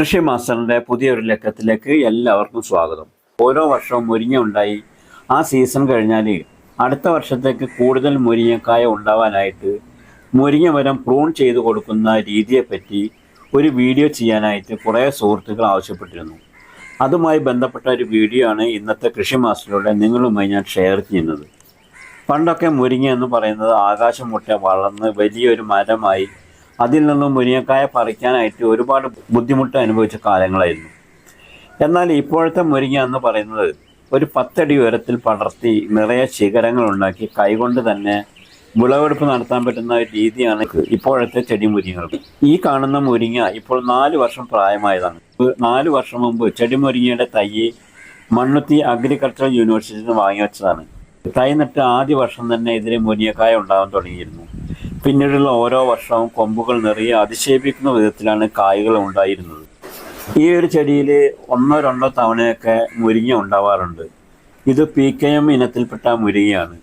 കൃഷി മാസ്റ്ററിൻ്റെ പുതിയൊരു ലക്കത്തിലേക്ക് എല്ലാവർക്കും സ്വാഗതം. ഓരോ വർഷവും മുരിങ്ങ ഉണ്ടായി ആ സീസൺ കഴിഞ്ഞാൽ അടുത്ത വർഷത്തേക്ക് കൂടുതൽ മുരിങ്ങക്കായ ഉണ്ടാവാനായിട്ട് മുരിങ്ങ മരം പ്രൂൺ ചെയ്ത് കൊടുക്കുന്ന രീതിയെപ്പറ്റി ഒരു വീഡിയോ ചെയ്യാനായിട്ട് കുറേ സുഹൃത്തുക്കൾ ആവശ്യപ്പെട്ടിരുന്നു. അതുമായി ബന്ധപ്പെട്ട ഒരു വീഡിയോ ആണ് ഇന്നത്തെ കൃഷി മാസ്റ്ററിലൂടെ നിങ്ങളുമായി ഞാൻ ഷെയർ ചെയ്യുന്നത്. പണ്ടൊക്കെ മുരിങ്ങ എന്ന് പറയുന്നത് ആകാശം മുട്ട വളർന്ന് വലിയൊരു മരമായി അതിൽ നിന്നും മുരിങ്ങക്കായ പറിക്കാനായിട്ട് ഒരുപാട് ബുദ്ധിമുട്ട് അനുഭവിച്ച കാലങ്ങളായിരുന്നു. എന്നാൽ ഇപ്പോഴത്തെ മുരിങ്ങ എന്ന് പറയുന്നത് ഒരു 10 അടി ഉയരത്തിൽ പടർത്തി നിറയെ ശിഖരങ്ങൾ ഉണ്ടാക്കി കൈകൊണ്ട് തന്നെ വിളവെടുപ്പ് നടത്താൻ പറ്റുന്ന ഒരു രീതിയാണ് ഇപ്പോഴത്തെ ചെടി മുരിങ്ങകൾ. ഈ കാണുന്ന മുരിങ്ങ ഇപ്പോൾ 4 വർഷം പ്രായമായതാണ്. 4 വർഷം മുമ്പ് ചെടി മുരിങ്ങയുടെ തൈ മണ്ണുത്തി അഗ്രികൾച്ചറൽ യൂണിവേഴ്സിറ്റിയിൽ നിന്ന് വാങ്ങി വെച്ചതാണ്. തൈ നട്ട് ആദ്യ വർഷം തന്നെ ഇതിന് മുരിങ്ങക്കായ ഉണ്ടാകാൻ തുടങ്ങിയിരുന്നു. പിന്നീടുള്ള ഓരോ വർഷവും കൊമ്പുകൾ നിറയെ അതിശയിപ്പിക്കുന്ന വിധത്തിലാണ് കായ്കൾ ഉണ്ടായിരുന്നത്. ഈ ഒരു ചെടിയിൽ 1-2 തവണയൊക്കെ മുരിങ്ങ ഉണ്ടാവാറുണ്ട്. ഇത് PKM ഇനത്തിൽപ്പെട്ട മുരിങ്ങയാണ്.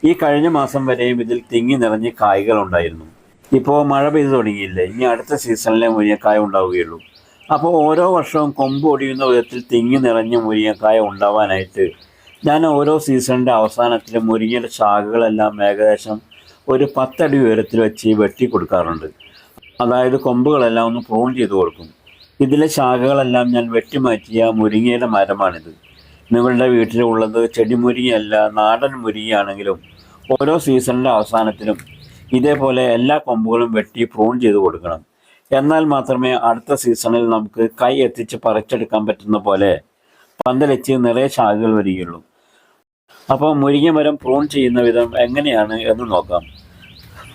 ഈ കഴിഞ്ഞ മാസം വരെയും ഇതിൽ തിങ്ങി നിറഞ്ഞ് കായ്കൾ ഉണ്ടായിരുന്നു. ഇപ്പോൾ മഴ പെയ്തു തുടങ്ങിയില്ലേ, ഇനി അടുത്ത സീസണിലെ മുരിങ്ങക്കായ ഉണ്ടാവുകയുള്ളൂ. അപ്പോൾ ഓരോ വർഷവും കൊമ്പ് ഒടിയുന്ന വിധത്തിൽ തിങ്ങി നിറഞ്ഞ മുരിങ്ങക്കായ ഉണ്ടാവാനായിട്ട് ഞാൻ ഓരോ സീസണിൻ്റെ അവസാനത്തിൽ മുരിങ്ങയുടെ ശാഖകളെല്ലാം ഏകദേശം ഒരു 10 അടി ഉയരത്തിൽ വെച്ച് വെട്ടി കൊടുക്കാറുണ്ട്. അതായത് കൊമ്പുകളെല്ലാം ഒന്ന് പ്രൂൺ ചെയ്ത് കൊടുക്കും. ഇതിലെ ശാഖകളെല്ലാം ഞാൻ വെട്ടിമാറ്റിയ മുരിങ്ങയുടെ മരമാണിത്. നിങ്ങളുടെ വീട്ടിലുള്ളത് ചെടി മുരിങ്ങയല്ല, നാടൻ മുരിങ്ങയാണെങ്കിലും ഓരോ സീസണിൻ്റെ അവസാനത്തിലും ഇതേപോലെ എല്ലാ കൊമ്പുകളും വെട്ടി പ്രൂൺ ചെയ്ത് കൊടുക്കണം. എന്നാൽ മാത്രമേ അടുത്ത സീസണിൽ നമുക്ക് കൈ എത്തിച്ച് പറിച്ചെടുക്കാൻ പറ്റുന്ന പോലെ പന്തലിച്ച് നിറയെ ശാഖകൾ വരികയുള്ളൂ. അപ്പോൾ മുരിങ്ങ മരം പ്രൂൺ ചെയ്യുന്ന വിധം എങ്ങനെയാണ് എന്ന് നോക്കാം.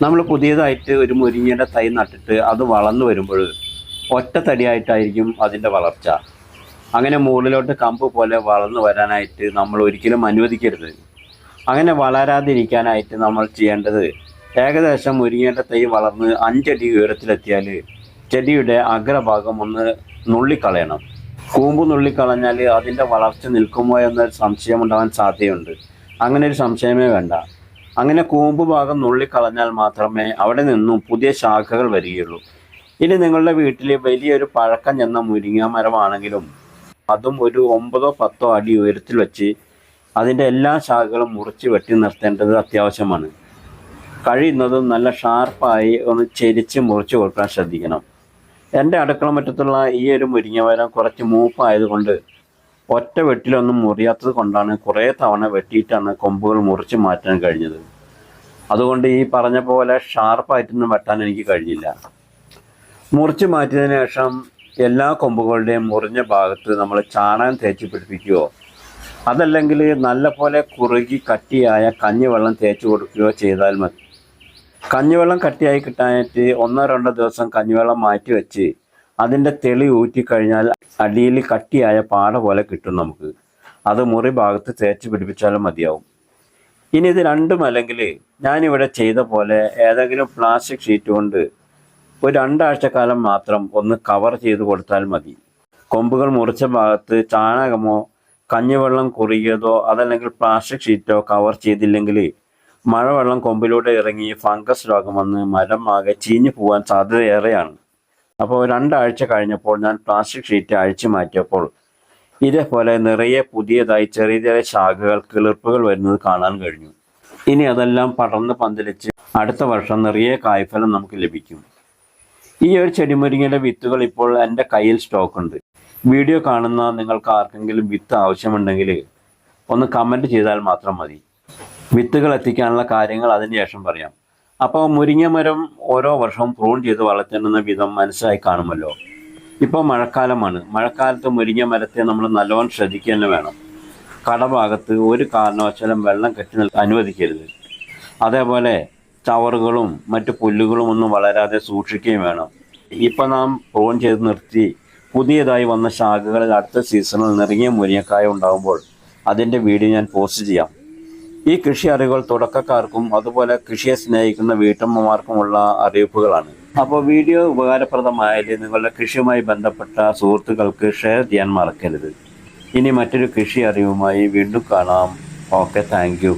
നമ്മൾ പുതിയതായിട്ട് ഒരു മുരിങ്ങയുടെ തൈ നട്ടിട്ട് അത് വളർന്നു വരുമ്പോൾ ഒറ്റ തടിയായിട്ടായിരിക്കും അതിൻ്റെ വളർച്ച. അങ്ങനെ മുകളിലോട്ട് കമ്പ് പോലെ വളർന്നു വരാനായിട്ട് നമ്മൾ ഒരിക്കലും അനുവദിക്കരുത്. അങ്ങനെ വളരാതിരിക്കാനായിട്ട് നമ്മൾ ചെയ്യേണ്ടത് ഏകദേശം മുരിങ്ങയുടെ തൈ വളർന്ന് 5 അടി ഉയരത്തിലെത്തിയാൽ ചെടിയുടെ അഗ്രഭാഗം ഒന്ന് നുള്ളിക്കളയണം. കൂമ്പ് നുള്ളിക്കളഞ്ഞാൽ അതിൻ്റെ വളർച്ച നിൽക്കുമോ എന്നൊരു സംശയമുണ്ടാകാൻ സാധ്യതയുണ്ട്. അങ്ങനെ ഒരു സംശയമേ വേണ്ട. അങ്ങനെ കൂമ്പ് ഭാഗം നുള്ളിക്കളഞ്ഞാൽ മാത്രമേ അവിടെ നിന്നും പുതിയ ശാഖകൾ വരികയുള്ളൂ. ഇനി നിങ്ങളുടെ വീട്ടിൽ വലിയൊരു പഴക്കം ചെന്ന മുരിങ്ങ മരമാണെങ്കിലും അതും ഒരു 9-10 അടി ഉയരത്തിൽ വെച്ച് അതിൻ്റെ എല്ലാ ശാഖകളും മുറിച്ച് വെട്ടി നിർത്തേണ്ടത് അത്യാവശ്യമാണ്. കഴിയുന്നതും നല്ല ഷാർപ്പായി ഒന്ന് ചെരിച്ച് മുറിച്ച് കൊടുക്കാൻ ശ്രദ്ധിക്കണം. എൻ്റെ അടുക്കള മുറ്റത്തുള്ള ഈ ഒരു മുരിങ്ങ മരം കുറച്ച് മൂപ്പായതുകൊണ്ട് ഒറ്റ വെട്ടിലൊന്നും മുറിയാത്തത് കൊണ്ടാണ് കുറേ തവണ വെട്ടിയിട്ടാണ് കൊമ്പുകൾ മുറിച്ച് മാറ്റാൻ കഴിഞ്ഞത്. അതുകൊണ്ട് ഈ പറഞ്ഞ പോലെ ഷാർപ്പായിട്ടൊന്നും വെട്ടാൻ എനിക്ക് കഴിഞ്ഞില്ല. മുറിച്ച് മാറ്റിയതിന് ശേഷം എല്ലാ കൊമ്പുകളുടെയും മുറിഞ്ഞ ഭാഗത്ത് നമ്മൾ ചാണകം തേച്ച് പിടിപ്പിക്കുകയോ അതല്ലെങ്കിൽ നല്ല പോലെ കുറുകി കട്ടിയായ കഞ്ഞിവെള്ളം തേച്ച് കൊടുക്കുകയോ ചെയ്താൽ മതി. കഞ്ഞിവെള്ളം കട്ടിയായി കിട്ടാനായിട്ട് 1-2 ദിവസം കഞ്ഞിവെള്ളം മാറ്റി വെച്ച് അതിൻ്റെ തെളി ഊറ്റിക്കഴിഞ്ഞാൽ അടിയിൽ കട്ടിയായ പാട പോലെ കിട്ടും നമുക്ക്. അത് മുറി ഭാഗത്ത് തേച്ച് പിടിപ്പിച്ചാലും മതിയാവും. ഇനി ഇത് രണ്ടും അല്ലെങ്കിൽ ഞാനിവിടെ ചെയ്ത പോലെ ഏതെങ്കിലും പ്ലാസ്റ്റിക് ഷീറ്റ് കൊണ്ട് ഒരു 2 ആഴ്ചക്കാലം മാത്രം ഒന്ന് കവർ ചെയ്ത് കൊടുത്താൽ മതി. കൊമ്പുകൾ മുറിച്ച ഭാഗത്ത് ചാണകമോ കഞ്ഞിവെള്ളം കുറുകിയതോ അതല്ലെങ്കിൽ പ്ലാസ്റ്റിക് ഷീറ്റോ കവർ ചെയ്തില്ലെങ്കിൽ മഴവെള്ളം കൊമ്പിലൂടെ ഇറങ്ങി ഫംഗസ് രോഗം വന്ന് മരം ആകെ ചീഞ്ഞു പോകാൻ സാധ്യത ഏറെയാണ്. അപ്പോൾ 2 ആഴ്ച കഴിഞ്ഞപ്പോൾ ഞാൻ പ്ലാസ്റ്റിക് ഷീറ്റ് അഴിച്ചു മാറ്റിയപ്പോൾ ഇതേപോലെ നിറയെ പുതിയതായി ചെറിയ ചെറിയ ശാഖകൾ കിളിർപ്പുകൾ വരുന്നത് കാണാൻ കഴിഞ്ഞു. ഇനി അതെല്ലാം പടർന്ന് പന്തലിച്ച് അടുത്ത വർഷം നിറയെ കായ്ഫലം നമുക്ക് ലഭിക്കും. ഈ ഒരു ചെടിമുരിങ്ങയുടെ വിത്തുകൾ ഇപ്പോൾ എൻ്റെ കയ്യിൽ സ്റ്റോക്കുണ്ട്. വീഡിയോ കാണുന്ന നിങ്ങൾക്ക് ആർക്കെങ്കിലും വിത്ത് ആവശ്യമുണ്ടെങ്കിൽ ഒന്ന് കമൻറ്റ് ചെയ്താൽ മാത്രം മതി. വിത്തുകൾ എത്തിക്കാനുള്ള കാര്യങ്ങൾ അതിന് ശേഷം പറയാം. അപ്പോൾ മുരിങ്ങ മരം ഓരോ വർഷവും പ്രൂൺ ചെയ്ത് വളർത്തുന്ന വിധം മനസ്സിലായി കാണുമല്ലോ. ഇപ്പോൾ മഴക്കാലമാണ്. മഴക്കാലത്ത് മുരിങ്ങ മരത്തെ നമ്മൾ നല്ലോണം ശ്രദ്ധിക്കുക തന്നെ വേണം. കടഭാഗത്ത് ഒരു കാരണവശാലും വെള്ളം കെട്ടി അനുവദിക്കരുത്. അതേപോലെ ചവറുകളും മറ്റു പുല്ലുകളും ഒന്നും വളരാതെ സൂക്ഷിക്കുകയും വേണം. ഇപ്പോൾ നാം പ്രൂൺ ചെയ്ത് നിർത്തി പുതിയതായി വന്ന ശാഖകളിൽ അടുത്ത സീസണിൽ നിറങ്ങിയ മുരിങ്ങക്കായ ഉണ്ടാകുമ്പോൾ അതിൻ്റെ വീഡിയോ ഞാൻ പോസ്റ്റ് ചെയ്യാം. ഈ കൃഷി അറിവുകൾ തുടക്കക്കാർക്കും അതുപോലെ കൃഷിയെ സ്നേഹിക്കുന്ന വീട്ടമ്മമാർക്കുമുള്ള അറിയിപ്പുകളാണ്. അപ്പോൾ വീഡിയോ ഉപകാരപ്രദമായാൽ നിങ്ങളുടെ കൃഷിയുമായി ബന്ധപ്പെട്ട സുഹൃത്തുക്കൾക്ക് ഷെയർ ചെയ്യാൻ മറക്കരുത്. ഇനി മറ്റൊരു കൃഷി അറിവുമായി വീണ്ടും കാണാം. Okay, thank you.